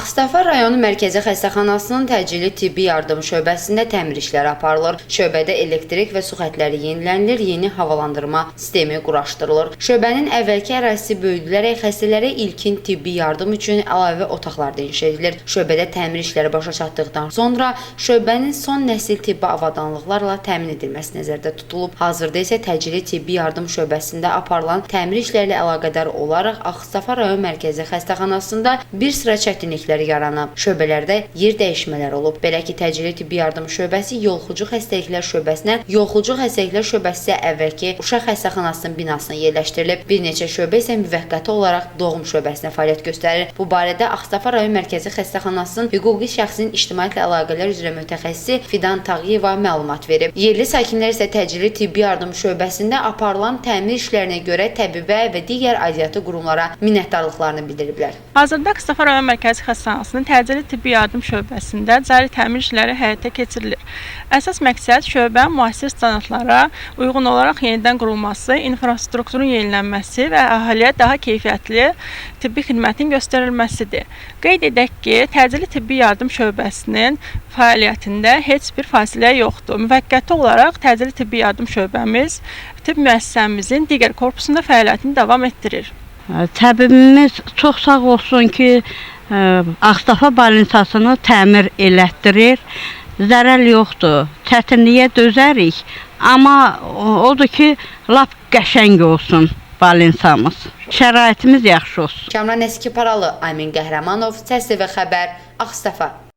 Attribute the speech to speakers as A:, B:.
A: Ağstafa rayonu mərkəzi xəstəxanasının təcili tibbi yardım şöbəsində təmir işləri aparılır. Şöbədə elektrik və su xətləri yenilənilir, yeni havalandırma sistemi quraşdırılır. Şöbənin əvvəlki ərazisi böyüdülərək xəstələrə ilkin tibbi yardım üçün əlavə otaqlar da inşa edilir. Şöbədə təmir işləri başa çatdıqdan sonra şöbənin son nəsil tibbi avadanlıqlarla təmin edilməsi nəzərdə tutulub. Hazırda isə təcili tibbi yardım şöbəsində aparılan təmir işləri ilə əlaqədar olaraq Ağstafa rayon mərkəzi xəstəxanasında bir sıra çətinliklər yaranıb. Şöbələrdə yer dəyişmələr olub. Belə ki, təcili tibbi yardım şöbəsi yoluxucu xəstəliklər şöbəsinə, yoluxucu xəstəliklər şöbəsi isə əvvəlki uşaq xəstəxanasının binasına yerləşdirilib. Bir neçə şöbə isə müvəqqəti olaraq doğum şöbəsinə fəaliyyət göstərir. Bu barədə Ağstafa rayon mərkəzi xəstəxanasının hüquqi şəxsin ictimaiyyətlə əlaqələr üzrə mütəxəssisi Fidan Tağıyeva məlumat verib. Yerli sakinlər isə təcili tibbi yardım şöbəsində aparılan təmir işlərinə görə təbibə və digər aidiyyatı qurumlara minnətdarlıqlarını bildiriblər.
B: Hazırda Ağstafa rayon mərkəzi xəstəxanasının təcili tibbi yardım şöbəsində cari təmir işləri həyata keçirilir. Əsas məqsəd şöbənin müasir standartlara uyğun olaraq yenidən qurulması, infrastrukturun yenilənməsi və əhaliyə daha keyfiyyətli tibbi xidmətin göstərilməsidir. Qeyd edək ki, təcili tibbi yardım şöbəsinin fəaliyyətində heç bir fasilə yoxdur. Müvəqqəti olaraq təcili tibbi yardım şöbəmiz tibb müəssisəmizin digər korpusunda fəaliyyətini davam etdirir.
C: Təbibimiz çox sağ olsun ki, Ağstafa balinsasını təmir elətdirir. Zərər yoxdur, çətinliyə dözərik. Amma odur ki, lap qəşəng olsun balinsamız. Şəraitimiz yaxşı olsun.
A: Kamran Əskiparalı, Amin Qəhrəmanov, Səs TV xəbər, Ağstafa.